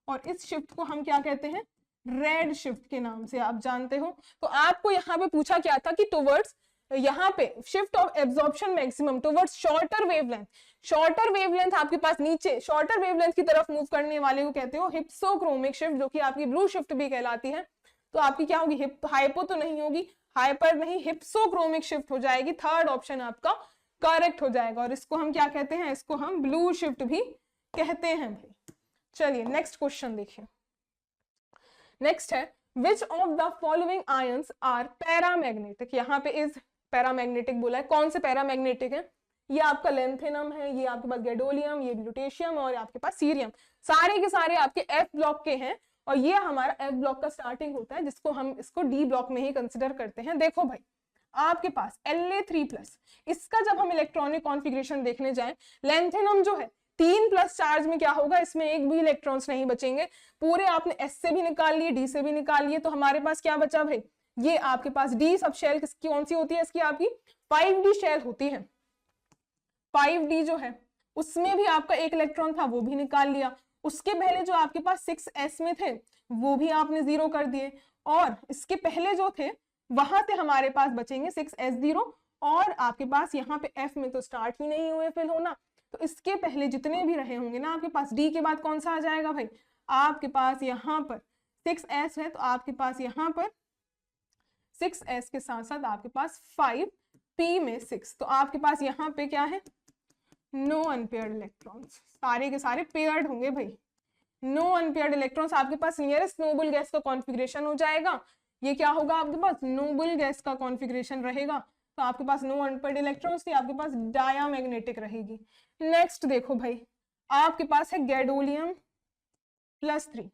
और इस शिफ्ट को हम क्या कहते हैं, रेड शिफ्ट के नाम से आप जानते हो। तो आपको यहाँ पे पूछा क्या था कि टुवर्ड्स, यहाँ पे shift of absorption maximum towards shorter wavelength आपके पास नीचे शॉर्टर वेवलेंथ की तरफ मूव करने वाले को कहते हो हिप्सोक्रोमिक शिफ्ट, जो कि आपकी ब्लू शिफ्ट भी कहलाती है। तो आपकी क्या होगी, हाइपो तो नहीं होगी, हाइपर नहीं, हिप्सोक्रोमिक शिफ्ट हो जाएगी। थर्ड ऑप्शन आपका करेक्ट हो जाएगा, और इसको हम क्या कहते हैं, इसको हम ब्लू शिफ्ट भी कहते हैं भाई। चलिए नेक्स्ट क्वेश्चन देखिए। नेक्स्ट है, which of the following ions are paramagnetic. यहाँ पे इज पैरामैग्नेटिक बोला है, कौन से पैरामैग्नेटिक है, ये आपका लेंथेनम है, ये आपके पास गैडोलियम, ये लुटेशियम और आपके पास सीरियम, सारे के सारे आपके एफ ब्लॉक के हैं, और ये हमारा एफ ब्लॉक का स्टार्टिंग होता है, जिसको हम इसको डी ब्लॉक में ही कंसिडर करते हैं। देखो भाई आपके पास La3+, इसका जब हम इलेक्ट्रॉनिक कॉन्फ़िगरेशन देखने जाएं, लेंथेनम जो है 3+ चार्ज में क्या होगा, इसमें एक भी इलेक्ट्रॉन्स नहीं बचेंगे, पूरे आपने एस से भी निकाल लिए, डी से भी निकाल लिए, तो हमारे पास क्या बचा भाई, ये आपके पास डी सब शेल किसकी कौन सी होती है, इसकी आपकी 5d शेल होती है। 5d जो है उसमें भी आपका एक इलेक्ट्रॉन था, वो भी निकाल लिया। उसके पहले जो आपके पास 6s में थे वो भी आपने 0 कर दिए, और इसके पहले जो थे वहां से हमारे पास बचेंगे 6s0, और आपके पास यहाँ पे f में तो स्टार्ट ही नहीं हुए फिल होना, तो इसके पहले जितने भी रहे होंगे ना आपके पास, d के बाद कौन सा आ जाएगा भाई, आपके पास यहाँ पर 6s है, तो आपके पास यहाँ पर 6s के साथ साथ आपके पास 5p में 6, तो आपके पास यहाँ पे क्या है नो अनपेयर्ड इलेक्ट्रॉन्स, सारे के सारे पेयर्ड होंगे भाई। नो अनपेयर्ड इलेक्ट्रॉन्स, आपके पास नियरेस्ट नोबल गैस का कॉन्फ़िगरेशन हो जाएगा। ये क्या होगा आपके पास, नोबल गैस का कॉन्फ़िगरेशन रहेगा। तो आपके पास नो अनपेयर्ड इलेक्ट्रॉन्स थी, आपके पास डायामैग्नेटिक रहेगी। नेक्स्ट देखो भाई, आपके पास है गैडोलियम +3।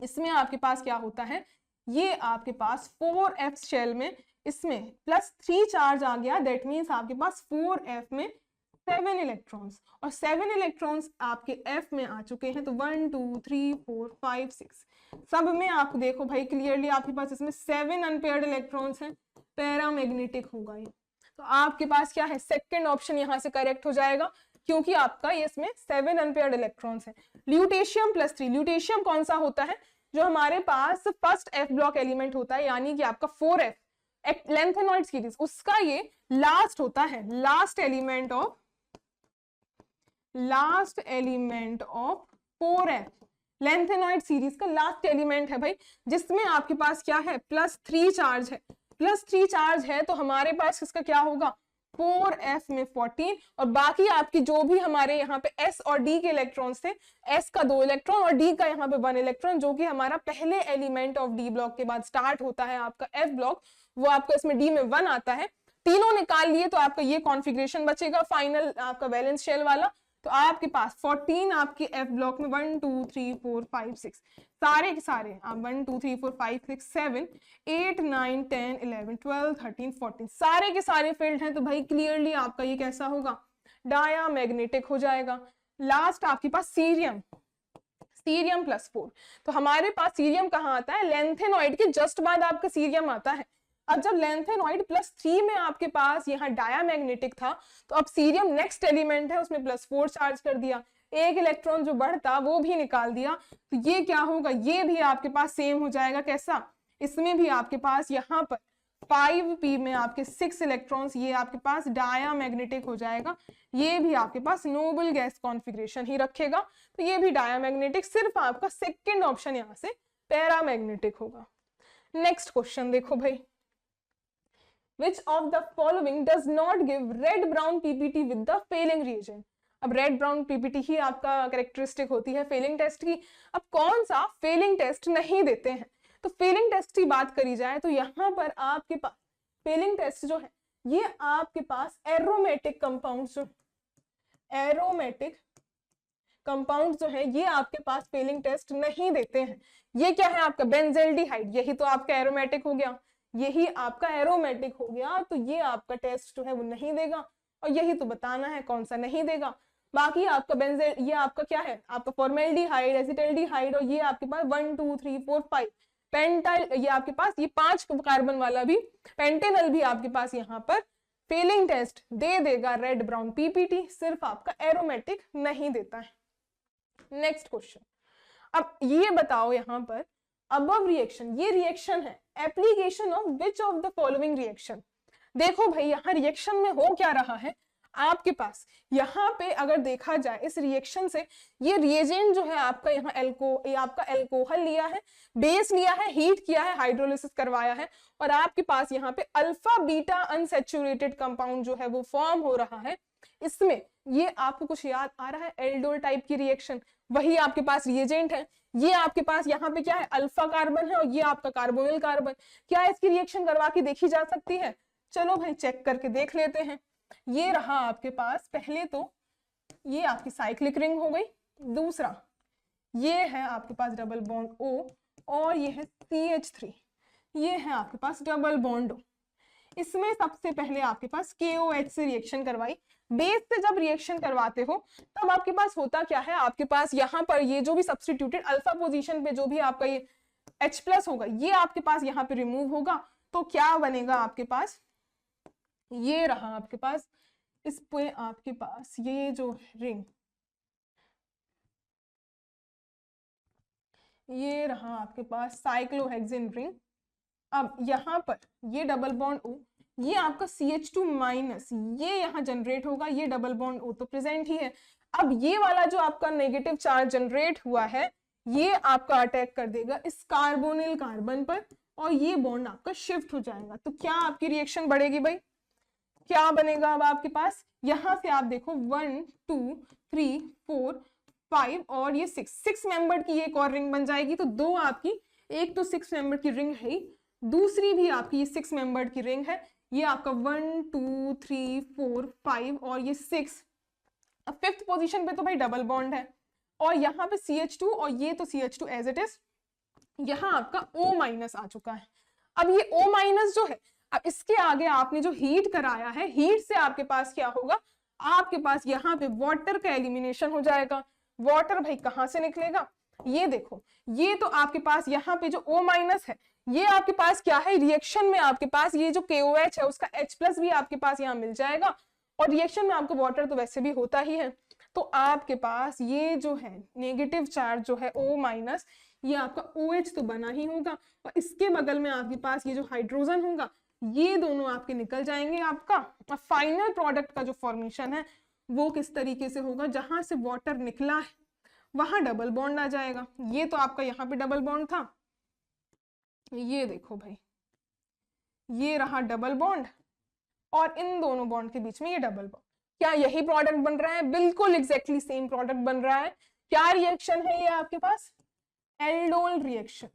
इसमें आपके पास क्या होता है, ये आपके पास 4f शेल में इसमें +3 चार्ज आ गया, दैट मीन्स आपके पास 4f में 7 इलेक्ट्रॉन्स, और 7 इलेक्ट्रॉन्स आपके f में आ चुके हैं। तो 1 2 3 4 5 6 सब में आप देखो भाई क्लियरली आपके पास इसमें 7 अनपेयर्ड इलेक्ट्रॉन्स हैं, पैरामैग्नेटिक होगा ये। तो आपके पास क्या है, सेकंड ऑप्शन यहाँ से करेक्ट हो जाएगा, क्योंकि आपका ये इसमें 7 अनपेयर्ड इलेक्ट्रॉन्स हैं। ल्यूटेशियम +3, ल्यूटेशियम कौन सा होता है, जो हमारे पास फर्स्ट f ब्लॉक एलिमेंट होता है, यानी कि आपका 4f लेंथेनॉइड सीरीज, उसका ये लास्ट होता है, last element of 4f lanthanoid series का लास्ट एलिमेंट है भाई, जिसमें आपके पास क्या है, +3 चार्ज है। +3 चार्ज है तो हमारे पास इसका क्या होगा, 4f में 14, और बाकी आपकी जो भी हमारे यहाँ पे s और d के इलेक्ट्रॉन्स थे, s का 2 इलेक्ट्रॉन और d का यहाँ पे 1 इलेक्ट्रॉन, जो कि हमारा पहले एलिमेंट ऑफ d ब्लॉक के बाद स्टार्ट होता है आपका f ब्लॉक, वो आपका इसमें d में 1 आता है। तीनों निकाल लिए तो आपका ये कॉन्फ़िगरेशन बचेगा फाइनल आपका वैलेंस शेल वाला। तो आपके पास 14 आपके f ब्लॉक में 1 2 3 4 5 6 सारे के सारे आप 1 2 3 4 5 6 7 8 9 10 11 12 13 14 सारे के सारे फील्ड हैं। तो भाई क्लियरली आपका ये कैसा होगा, डायामैग्नेटिक हो जाएगा। लास्ट आपके पास सीरियम +4, तो हमारे पास सीरियम कहाँ आता है, लेंथेनॉइड के जस्ट बाद आपका सीरियम आता है। अब जब लेंथेनॉइड +3 में आपके पास यहाँ डायामैग्नेटिक था, तो अब सीरियम नेक्स्ट एलिमेंट है, उसमें +4 चार्ज कर दिया, एक इलेक्ट्रॉन जो बढ़ता वो भी निकाल दिया। तो ये क्या होगा, ये भी आपके पास सेम हो जाएगा, कैसा, इसमें भी आपके पास यहाँ पर 5p में आपके 6 इलेक्ट्रॉन्स, ये आपके पास डायामैग्नेटिक हो जाएगा। ये भी आपके पास नोबल गैस कॉन्फ़िगरेशन ही रखेगा, तो ये भी डायामैग्नेटिक, सिर्फ आपका सेकेंड ऑप्शन यहाँ से पैरामैग्नेटिक होगा। नेक्स्ट क्वेश्चन देखो भाई, Which of the following does not give red brown PPT with the failing reagent? अब रेड ब्राउन पीपीटी ही आपका कैरेक्टरिस्टिक होती है फेलिंग टेस्ट की। अब कौन सा फेलिंग टेस्ट नहीं देते हैं, तो फेलिंग टेस्ट की बात करी जाए तो यहाँ पर आपके पास फेलिंग टेस्ट जो है, ये आपके पास एरोमेटिक कंपाउंड जो है ये आपके पास फेलिंग टेस्ट नहीं देते हैं। ये क्या है आपका बेंजेल्डिहाइड, यही तो आपका एरोमेटिक हो गया, यही आपका एरोमेटिक हो गया, तो ये आपका टेस्ट जो है वो नहीं देगा, और यही तो बताना है कौन सा नहीं देगा। बाकी आपका बेंजेल, ये आपका क्या है आपका फॉर्मेल्डिहाइड, एसिटल्डिहाइड, और ये आपके पास 1 2 3 4 5 पेंटाइल, ये आपके पास ये 5 कार्बन वाला भी पेंटेनल भी आपके पास यहाँ पर फेलिंग टेस्ट दे देगा रेड ब्राउन पीपीटी, सिर्फ आपका एरोमेटिक नहीं देता है। नेक्स्ट क्वेश्चन, अब ये बताओ यहाँ पर अबव रिएक्शन, ये रिएक्शन है, application of which of the following reaction. देखो भाई यहाँ रिएक्शन में हो क्या रहा है, आपके पास यहाँ पे अगर देखा जाए इस रिएक्शन से, ये रिएजेंट जो है आपका यहाँ ये आपका एल्कोहल लिया है, बेस लिया है, हीट किया है, हाइड्रोलिसिस करवाया है, और आपके पास यहाँ पे अल्फा बीटा अनसैचुरेटेड कंपाउंड जो है वो फॉर्म हो रहा है। इसमें ये आपको कुछ याद आ रहा है, एल्डोल टाइप की रिएक्शन, वही आपके पास रिएजेंट है। ये आपके पास यहाँ पे क्या है, अल्फा कार्बन है, और ये आपका कार्बोनिल कार्बन। क्या इसकी रिएक्शन करवा के देखी जा सकती है, चलो भाई चेक करके देख लेते हैं। ये रहा आपके पास, पहले तो ये आपकी साइक्लिक रिंग हो गई, दूसरा ये है आपके पास डबल बॉन्ड O, और ये है CH3, ये है आपके पास डबल बॉन्ड O। इसमें सबसे पहले आपके पास KOH से रिएक्शन करवाई। बेस से जब रिएक्शन करवाते हो तब आपके पास होता क्या है, आपके पास यहाँ पर ये जो भी सब्स्टिट्यूटेड अल्फा पोजीशन पे जो भी आपका ये H+ होगा, ये आपके पास यहाँ पे रिमूव होगा, तो क्या बनेगा आपके पास, ये रहा आपके पास, इस पे आपके पास ये जो रिंग, ये रहा आपके पास साइक्लोहेक्सेन रिंग। अब यहाँ पर ये डबल बॉन्ड O, ये आपका CH2- ये यहाँ जनरेट होगा, ये डबल बॉन्ड O तो प्रेजेंट ही है। अब ये वाला जो आपका नेगेटिव चार्ज जनरेट हुआ है, ये आपका अटैक कर देगा इस कार्बोनिल कार्बन पर, और ये बॉन्ड आपका शिफ्ट हो जाएगा। तो क्या आपकी रिएक्शन बढ़ेगी भाई, क्या बनेगा अब आपके पास, यहां से आप देखो 1 2 3 4 5 और ये 6 मेंबर की एक और रिंग बन जाएगी। तो दो आपकी, एक तो 6 मेंबर की रिंग है, दूसरी भी आपकी ये 6 मेंबर की रिंग है। ये आपका 1 2 3 4 5 और ये 6। अब 5th पोजीशन पे तो भाई डबल बॉन्ड है, और यहाँ पे CH2 और ये तो CH2 एज इट इज। यहाँ आपका O- आ चुका है। अब ये O- जो है, अब इसके आगे आपने जो हीट कराया है, हीट से आपके पास क्या होगा, आपके पास यहाँ पे वाटर का एलिमिनेशन हो जाएगा। वाटर भाई कहाँ से निकलेगा, ये देखो, ये तो आपके पास यहाँ पे जो O- है, ये आपके पास क्या है, रिएक्शन में आपके पास ये जो KOH है उसका H+ भी आपके पास यहाँ मिल जाएगा, और रिएक्शन में आपको वाटर तो वैसे भी होता ही है। तो आपके पास ये जो है नेगेटिव चार्ज जो है O-, ये आपका OH तो बना ही होगा, और इसके बगल में आपके पास ये जो हाइड्रोजन होगा, ये दोनों आपके निकल जाएंगे आपका। और फाइनल प्रोडक्ट का जो फॉर्मेशन है वो किस तरीके से होगा, जहां से वाटर निकला है वहां डबल बॉन्ड आ जाएगा। ये तो आपका यहाँ पे डबल बॉन्ड था, ये देखो भाई, ये रहा डबल बॉन्ड, और इन दोनों बॉन्ड के बीच में ये डबल बॉन्ड। क्या यही प्रोडक्ट बन रहा है, बिल्कुल एग्जैक्टली सेम प्रोडक्ट बन रहा है। क्या रिएक्शन है ये आपके पास, एल्डोल रिएक्शन,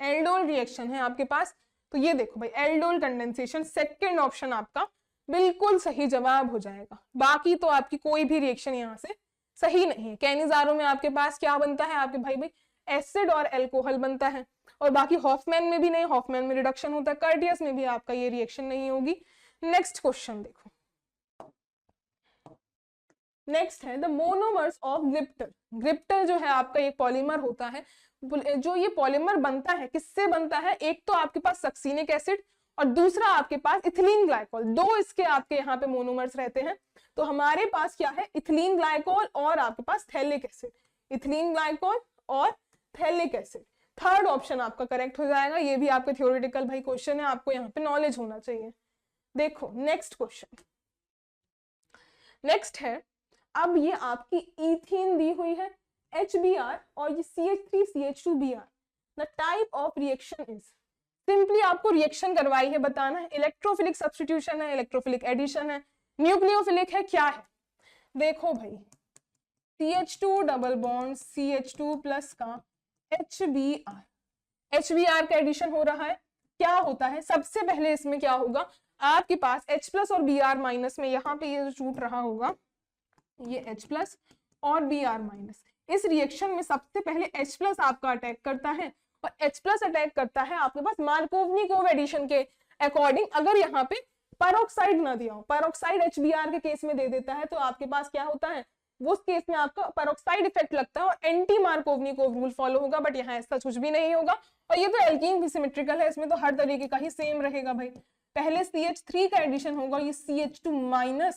एल्डोल रिएक्शन है आपके पास। तो ये देखो भाई, एल्डोल कंडेंसेशन, सेकंड ऑप्शन आपका बिल्कुल सही जवाब हो जाएगा। बाकी तो आपकी कोई भी रिएक्शन यहाँ से सही नहीं है। कैनिजारो में आपके पास क्या बनता है आपके भाई एसिड और एल्कोहल बनता है, और बाकी हॉफमैन में भी नहीं, हॉफमैन में रिडक्शन होता है, कर्टियस में भी आपका ये रिएक्शन नहीं होगी। नेक्स्ट क्वेश्चन देखो, नेक्स्ट है द मोनोमर्स ऑफ ग्रिप्टर। ग्रिप्टर जो है आपका एक पॉलीमर होता है, जो ये पॉलीमर बनता है किससे बनता है, एक तो आपके पास सक्सीनिक एसिड और दूसरा आपके पास इथिलीन ग्लाइकोल, दो इसके आपके यहाँ पे मोनोमर्स रहते हैं। तो हमारे पास क्या है, इथिलीन ग्लाइकोल और आपके पास थैलिक एसिड, इथिलीन ग्लाइकोल और थैलिक एसिड। थर्ड ऑप्शन आपका करेक्ट हो जाएगा। ये भी आपके थ्योरेटिकल भाई क्वेश्चन है, आपको यहाँ पे नॉलेज होना चाहिए। देखो नेक्स्ट क्वेश्चन, नेक्स्ट है, अब ये आपकी इथीन दी हुई है HBr और ये CH3CH2Br। The type of reaction is, simply आपको रिएक्शन करवाई है, बताना है इलेक्ट्रोफिलिक सब्स्टिट्यूशन है, इलेक्ट्रोफिलिक एडिशन है, न्यूक्लियोफिलिक है, क्या है। देखो भाई, CH2 double bond CH2 plus का HBr, HBr का एडिशन हो रहा है। क्या होता है, सबसे पहले इसमें क्या होगा, आपके पास H+ और Br- में यहाँ पे ये जो छूट रहा होगा, ये H+ और Br-, इस रिएक्शन में सबसे पहले H+ आपका अटैक करता है, और H+ अटैक करता है आपके पास मार्कोवनिकोव एडिशन के अकॉर्डिंग। अगर यहाँ पे पेरोक्साइड ना दिया हो, पेरोक्साइड HBr के केस में दे देता है, तो आपके पास क्या होता है, वो उस केस में आपका पेरोक्साइड इफेक्ट लगता है और एंटी मार्कोवनिकोव रूल फॉलो होगा। बट यहाँ ऐसा कुछ भी नहीं होगा, और ये तो एल्कीन भी सिमेट्रिकल है, इसमें तो हर तरीके का ही सेम रहेगा भाई। पहले CH3 का एडिशन होगा, ये CH2-,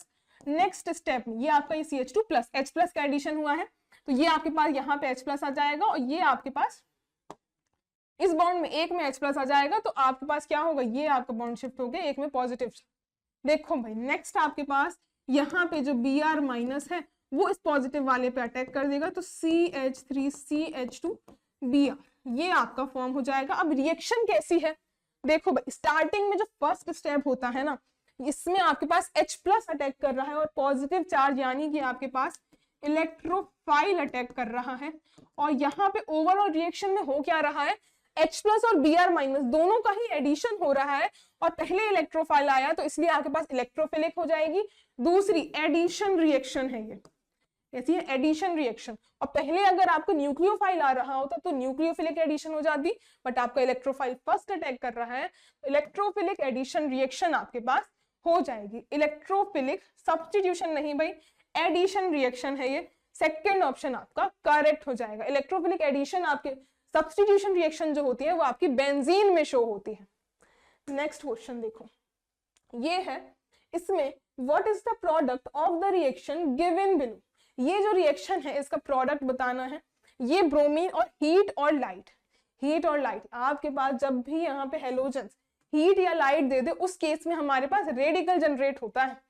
नेक्स्ट स्टेप में ये आपका ये CH2+, H+ का एडिशन हुआ है, तो ये आपके पास यहाँ पे H+ आ जाएगा, और ये आपके पास इस बॉन्ड में एक में H+ आ जाएगा, तो आपके पास क्या होगा, ये आपका बॉन्ड शिफ्ट हो गया एक में पॉजिटिव। देखो भाई, नेक्स्ट आपके पास यहाँ पे जो Br- है वो इस पॉजिटिव वाले पे अटैक कर देगा, तो CH3CH2Br, ये आपका फॉर्म हो जाएगा। अब रिएक्शन कैसी है, देखो भाई, स्टार्टिंग में जो फर्स्ट स्टेप होता है ना, इसमें आपके पास H+ अटैक कर रहा है और पॉजिटिव चार्ज यानी कि आपके पास इलेक्ट्रोफाइल अटैक कर रहा है, और यहाँ पे ओवरऑल रिएक्शन में हो क्या रहा है, H+ और Br- दोनों का ही एडिशन हो रहा है, और पहले इलेक्ट्रोफाइल आया तो इसलिए आपके पास इलेक्ट्रोफिलिक हो जाएगी। दूसरी एडिशन रिएक्शन है ये, ऐसी है एडिशन रिएक्शन, और पहले अगर आपको न्यूक्लियोफाइल आ रहा होता तो न्यूक्लियोफिलिक एडिशन हो जाती, बट आपका इलेक्ट्रोफाइल फर्स्ट अटैक कर रहा है, तो इलेक्ट्रोफिलिक एडिशन रिएक्शन आपके पास हो जाएगी। इलेक्ट्रोफिलिक सब्स्टिट्यूशन नहीं भाई, एडिशन रिएक्शन है ये, सेकेंड ऑप्शन आपका करेक्ट हो जाएगा। इलेक्ट्रोफिलिक एडिशन आपके, सब्स्टिट्यूशन रिएक्शन जो होती है वो आपकी बेंजीन में शो होती है। नेक्स्ट क्वेश्चन देखो, ये है, इसमें what is the product of the reaction given below. ये जो रिएक्शन है इसका प्रोडक्ट बताना है। ये ब्रोमीन और हीट और लाइट, हीट और लाइट, आपके पास जब भी यहाँ पे हेलोजन हीट या लाइट दे दे उस केस में हमारे पास रेडिकल जनरेट होता है।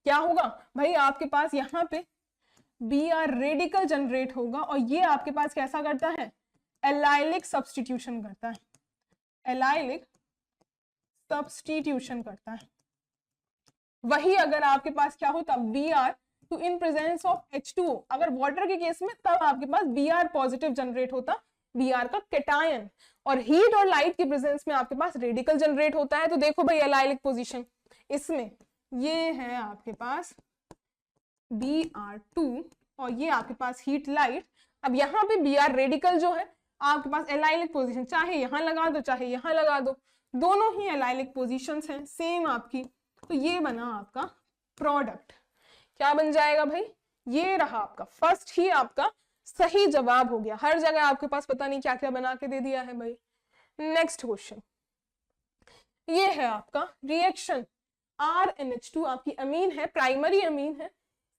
क्या होगा भाई, आपके पास यहाँ पे Br रेडिकल जनरेट होगा, और ये आपके पास कैसा करता है, एलाइलिक सब्स्टिट्यूशन करता है, एलाइलिक सब्स्टिट्यूशन करता है। वही अगर आपके पास क्या होता Br तो इन प्रेजेंस ऑफ H2O, अगर वाटर के केस में तब आपके पास Br पॉजिटिव जनरेट होता, Br का कैटायन, और हीट और लाइट के प्रेजेंस में आपके पास रेडिकल जनरेट होता है। तो देखो भाई एलाइलिक पोजीशन इसमें ये है आपके पास Br2 और ये आपके पास हीट लाइट। अब यहाँ पे Br रेडिकल जो है आपके पास एलाइलिक पोजीशन, चाहे यहां लगा दो चाहे यहां लगा दो, दोनों ही एलाइलिक पोजीशंस हैं सेम आपकी। तो ये बना आपका प्रोडक्ट। क्या बन जाएगा भाई, ये रहा आपका फर्स्ट ही आपका सही जवाब हो गया। हर जगह आपके पास पता नहीं क्या क्या बना के दे दिया है भाई। नेक्स्ट क्वेश्चन, ये है आपका रिएक्शन RNH2 आपकी अमीन है, प्राइमरी अमीन है,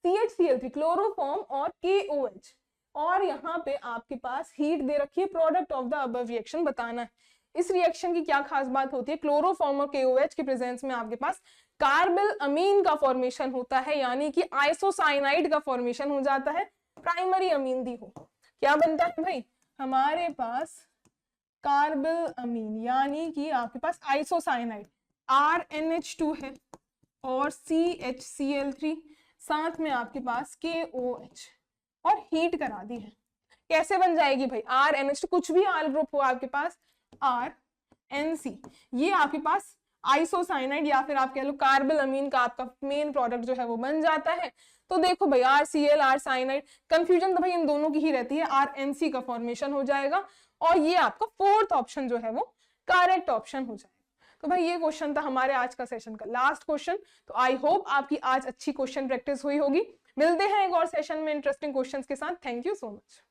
CHCl3 क्लोरोफॉर्म और KOH, और यहाँ पे आपके पास हीट दे रखी है, product of the above reaction बताना है। इस रिएक्शन की क्या खास बात होती है, क्लोरोफॉर्म और KOH के प्रेजेंस में आपके पास कार्बिल अमीन का फॉर्मेशन होता है, यानी कि आइसोसाइनाइड का फॉर्मेशन हो जाता है, प्राइमरी अमीन दी हो। क्या बनता है भाई, हमारे पास कार्बिल अमीन यानी कि आपके पास आइसोसाइनाइड RNH2 है और CHCl3, साथ में आपके पास KOH और हीट करा दी है। कैसे बन जाएगी भाई, RNH2 कुछ भी आल ग्रुप हो आपके पास RNC, ये आपके पास आइसोसाइनाइड या फिर आप कह लो कार्बिल अमीन का आपका मेन प्रोडक्ट जो है वो बन जाता है। तो देखो भाई RCl R साइनाइड, कंफ्यूजन तो भाई इन दोनों की ही रहती है, RNC का फॉर्मेशन हो जाएगा और ये आपका फोर्थ ऑप्शन जो है वो करेक्ट ऑप्शन हो जाएगा। तो भाई ये क्वेश्चन था हमारे आज का सेशन का लास्ट क्वेश्चन। तो आई होप आपकी आज अच्छी क्वेश्चन प्रैक्टिस हुई होगी। मिलते हैं एक और सेशन में इंटरेस्टिंग क्वेश्चंस के साथ। Thank you so much.